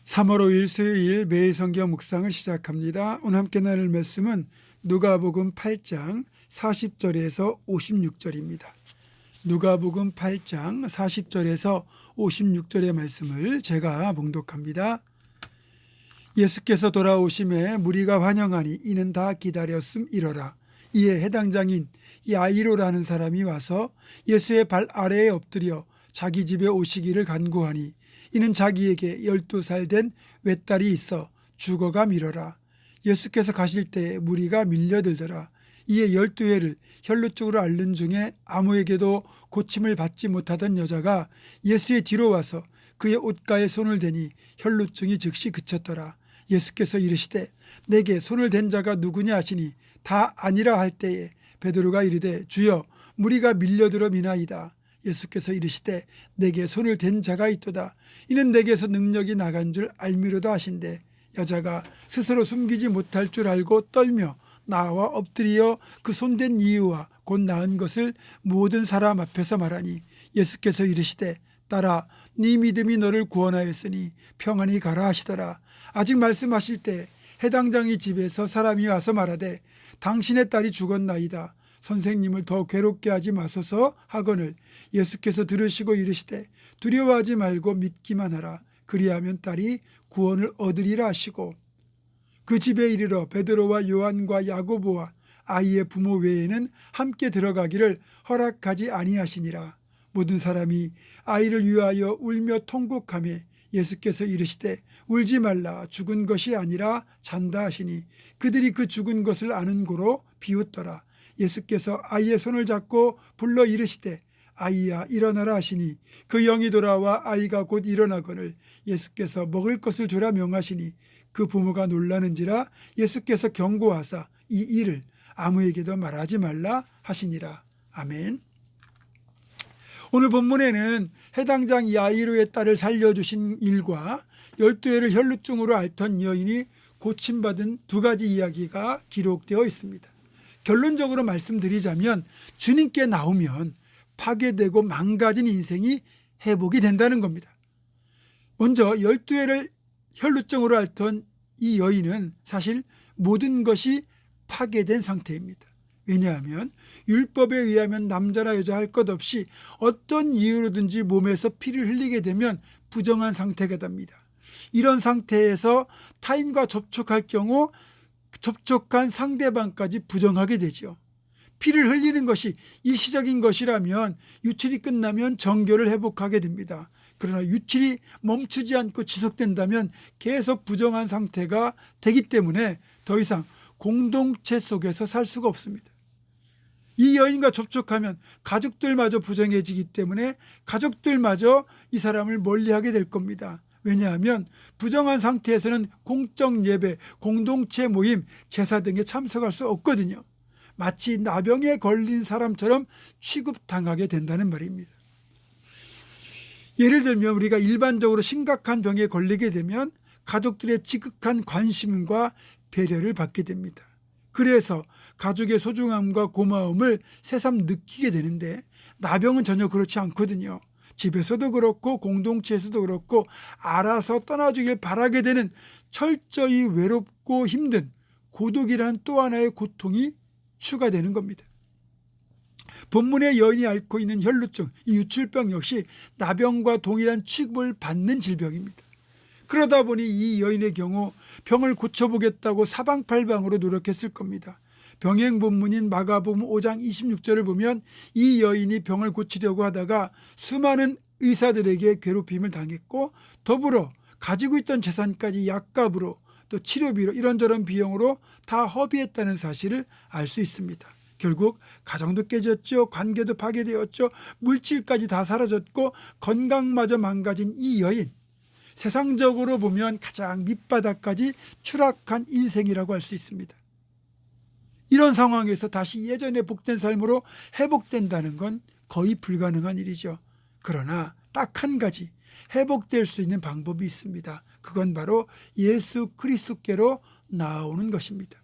3월 5일 수요일 매일 성경 묵상을 시작합니다. 오늘 함께 나눌 말씀은 누가복음 8장 40절에서 56절입니다. 누가복음 8장 40절에서 56절의 말씀을 제가 봉독합니다. 예수께서 돌아오심에 무리가 환영하니 이는 다 기다렸음 이러라. 이에 해당장인 야이로라는 사람이 와서 예수의 발 아래에 엎드려 자기 집에 오시기를 간구하니 이는 자기에게 12살 된 외딸이 있어 죽어가 미러라. 예수께서 가실 때에 무리가 밀려들더라. 이에 12회를 혈루증으로 앓는 중에 아무에게도 고침을 받지 못하던 여자가 예수의 뒤로 와서 그의 옷가에 손을 대니 혈루증이 즉시 그쳤더라. 예수께서 이르시되 내게 손을 댄 자가 누구냐 하시니 다 아니라 할 때에 베드로가 이르되 주여 무리가 밀려들어 미나이다. 예수께서 이르시되 내게 손을 댄 자가 있도다. 이는 내게서 능력이 나간 줄 알미로다 하신대. 여자가 스스로 숨기지 못할 줄 알고 떨며 나와 엎드려 그 손댄 이유와 곧 나은 것을 모든 사람 앞에서 말하니 예수께서 이르시되 딸아 네 믿음이 너를 구원하였으니 평안히 가라 하시더라. 아직 말씀하실 때 해당장이 집에서 사람이 와서 말하되 당신의 딸이 죽었나이다. 선생님을 더 괴롭게 하지 마소서 하거늘 예수께서 들으시고 이르시되 두려워하지 말고 믿기만 하라. 그리하면 딸이 구원을 얻으리라 하시고 그 집에 이르러 베드로와 요한과 야고보와 아이의 부모 외에는 함께 들어가기를 허락하지 아니하시니라. 모든 사람이 아이를 위하여 울며 통곡하며 예수께서 이르시되 울지 말라. 죽은 것이 아니라 잔다 하시니 그들이 그 죽은 것을 아는 고로 비웃더라. 예수께서 아이의 손을 잡고 불러 이르시되 아이야 일어나라 하시니 그 영이 돌아와 아이가 곧 일어나거늘 예수께서 먹을 것을 주라 명하시니 그 부모가 놀라는지라. 예수께서 경고하사 이 일을 아무에게도 말하지 말라 하시니라. 아멘. 오늘 본문에는 해당장 야이로의 딸을 살려주신 일과 12회를 혈루증으로 앓던 여인이 고침받은 두 가지 이야기가 기록되어 있습니다. 결론적으로 말씀드리자면 주님께 나오면 파괴되고 망가진 인생이 회복이 된다는 겁니다. 먼저 12회를 혈루증으로 앓던 이 여인은 사실 모든 것이 파괴된 상태입니다. 왜냐하면 율법에 의하면 남자나 여자 할 것 없이 어떤 이유로든지 몸에서 피를 흘리게 되면 부정한 상태가 됩니다. 이런 상태에서 타인과 접촉할 경우 접촉한 상대방까지 부정하게 되죠. 피를 흘리는 것이 일시적인 것이라면 유출이 끝나면 정결을 회복하게 됩니다. 그러나 유출이 멈추지 않고 지속된다면 계속 부정한 상태가 되기 때문에 더 이상 공동체 속에서 살 수가 없습니다. 이 여인과 접촉하면 가족들마저 부정해지기 때문에 가족들마저 이 사람을 멀리하게 될 겁니다. 왜냐하면 부정한 상태에서는 공적 예배, 공동체 모임, 제사 등에 참석할 수 없거든요. 마치 나병에 걸린 사람처럼 취급당하게 된다는 말입니다. 예를 들면 우리가 일반적으로 심각한 병에 걸리게 되면 가족들의 지극한 관심과 배려를 받게 됩니다. 그래서 가족의 소중함과 고마움을 새삼 느끼게 되는데 나병은 전혀 그렇지 않거든요. 집에서도 그렇고 공동체에서도 그렇고 알아서 떠나주길 바라게 되는 철저히 외롭고 힘든 고독이라는 또 하나의 고통이 추가되는 겁니다. 본문의 여인이 앓고 있는 혈루증, 이 유출병 역시 나병과 동일한 취급을 받는 질병입니다. 그러다 보니 이 여인의 경우 병을 고쳐보겠다고 사방팔방으로 노력했을 겁니다. 병행 본문인 마가복음 5장 26절을 보면 이 여인이 병을 고치려고 하다가 수많은 의사들에게 괴롭힘을 당했고 더불어 가지고 있던 재산까지 약값으로 또 치료비로 이런저런 비용으로 다 허비했다는 사실을 알 수 있습니다. 결국 가정도 깨졌죠. 관계도 파괴되었죠. 물질까지 다 사라졌고 건강마저 망가진 이 여인. 세상적으로 보면 가장 밑바닥까지 추락한 인생이라고 할 수 있습니다. 이런 상황에서 다시 예전의 복된 삶으로 회복된다는 건 거의 불가능한 일이죠. 그러나 딱 한 가지 회복될 수 있는 방법이 있습니다. 그건 바로 예수 그리스도께로 나아오는 것입니다.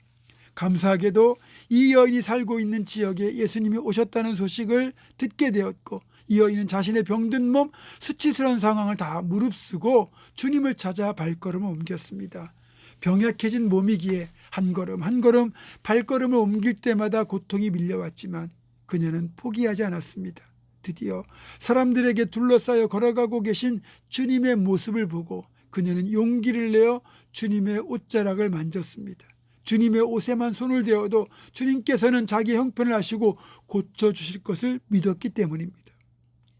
감사하게도 이 여인이 살고 있는 지역에 예수님이 오셨다는 소식을 듣게 되었고 이 여인은 자신의 병든 몸, 수치스러운 상황을 다 무릅쓰고 주님을 찾아 발걸음을 옮겼습니다. 병약해진 몸이기에 한 걸음 한 걸음 발걸음을 옮길 때마다 고통이 밀려왔지만 그녀는 포기하지 않았습니다. 드디어 사람들에게 둘러싸여 걸어가고 계신 주님의 모습을 보고 그녀는 용기를 내어 주님의 옷자락을 만졌습니다. 주님의 옷에만 손을 대어도 주님께서는 자기 형편을 아시고 고쳐주실 것을 믿었기 때문입니다.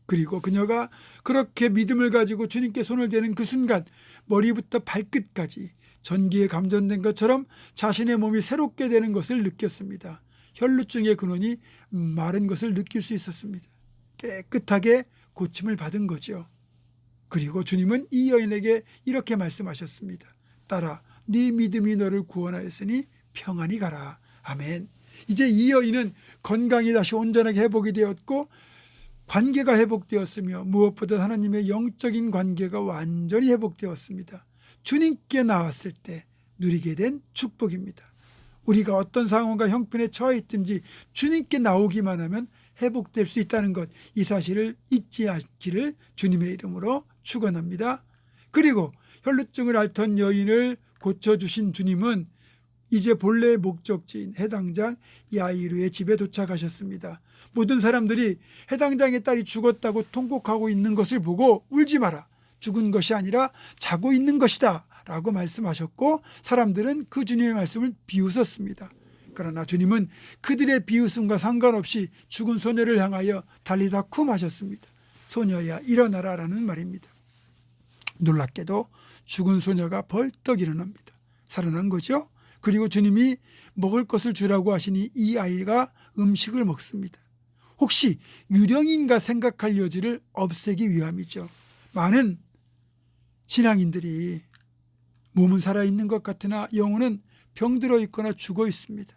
그리고 그녀가 그렇게 믿음을 가지고 주님께 손을 대는 그 순간 머리부터 발끝까지 전기에 감전된 것처럼 자신의 몸이 새롭게 되는 것을 느꼈습니다. 혈루증의 근원이 마른 것을 느낄 수 있었습니다. 깨끗하게 고침을 받은 거죠. 그리고 주님은 이 여인에게 이렇게 말씀하셨습니다. 딸아, 네 믿음이 너를 구원하였으니 평안히 가라. 아멘. 이제 이 여인은 건강이 다시 온전하게 회복이 되었고 관계가 회복되었으며 무엇보다 하나님의 영적인 관계가 완전히 회복되었습니다. 주님께 나왔을 때 누리게 된 축복입니다. 우리가 어떤 상황과 형편에 처해 있든지 주님께 나오기만 하면 회복될 수 있다는 것, 이 사실을 잊지 않기를 주님의 이름으로 축원합니다. 그리고 혈루증을 앓던 여인을 고쳐주신 주님은 이제 본래의 목적지인 해당장 야이루의 집에 도착하셨습니다. 모든 사람들이 해당장의 딸이 죽었다고 통곡하고 있는 것을 보고 울지 마라. 죽은 것이 아니라 자고 있는 것이다 라고 말씀하셨고 사람들은 그 주님의 말씀을 비웃었습니다. 그러나 주님은 그들의 비웃음과 상관없이 죽은 소녀를 향하여 달리다 쿰 하셨습니다. 소녀야 일어나라 라는 말입니다. 놀랍게도 죽은 소녀가 벌떡 일어납니다. 살아난 거죠. 그리고 주님이 먹을 것을 주라고 하시니 이 아이가 음식을 먹습니다. 혹시 유령인가 생각할 여지를 없애기 위함이죠. 많은 신앙인들이 몸은 살아있는 것 같으나 영혼은 병들어 있거나 죽어 있습니다.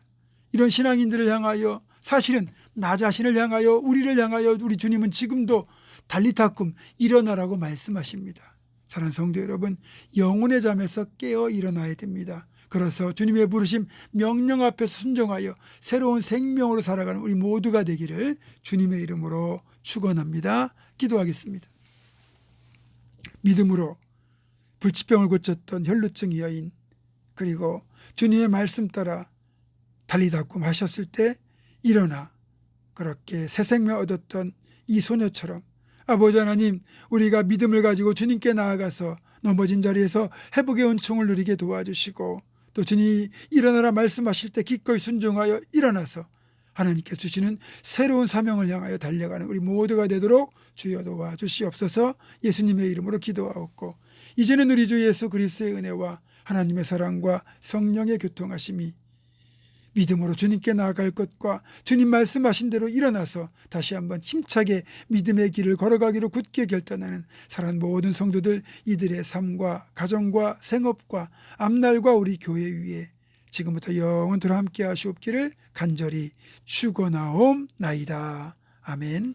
이런 신앙인들을 향하여 사실은 나 자신을 향하여 우리를 향하여 우리 주님은 지금도 달리타쿰 일어나라고 말씀하십니다. 사랑하는 성도 여러분, 영혼의 잠에서 깨어 일어나야 됩니다. 그래서 주님의 부르심 명령 앞에서 순종하여 새로운 생명으로 살아가는 우리 모두가 되기를 주님의 이름으로 축원합니다. 기도하겠습니다. 믿음으로 불치병을 고쳤던 혈루증 여인, 그리고 주님의 말씀 따라 달리다쿰 하셨을 때 일어나 그렇게 새 생명 얻었던 이 소녀처럼 아버지 하나님, 우리가 믿음을 가지고 주님께 나아가서 넘어진 자리에서 회복의 은총을 누리게 도와주시고 또 주님이 일어나라 말씀하실 때 기꺼이 순종하여 일어나서 하나님께 주시는 새로운 사명을 향하여 달려가는 우리 모두가 되도록 주여 도와주시옵소서. 예수님의 이름으로 기도하옵고 이제는 우리 주 예수 그리스도의 은혜와 하나님의 사랑과 성령의 교통하심이 믿음으로 주님께 나아갈 것과 주님 말씀하신 대로 일어나서 다시 한번 힘차게 믿음의 길을 걸어가기로 굳게 결단하는 사랑하는 모든 성도들, 이들의 삶과 가정과 생업과 앞날과 우리 교회 위에 지금부터 영원토록 함께 하시옵기를 간절히 축원하옵나이다. 아멘.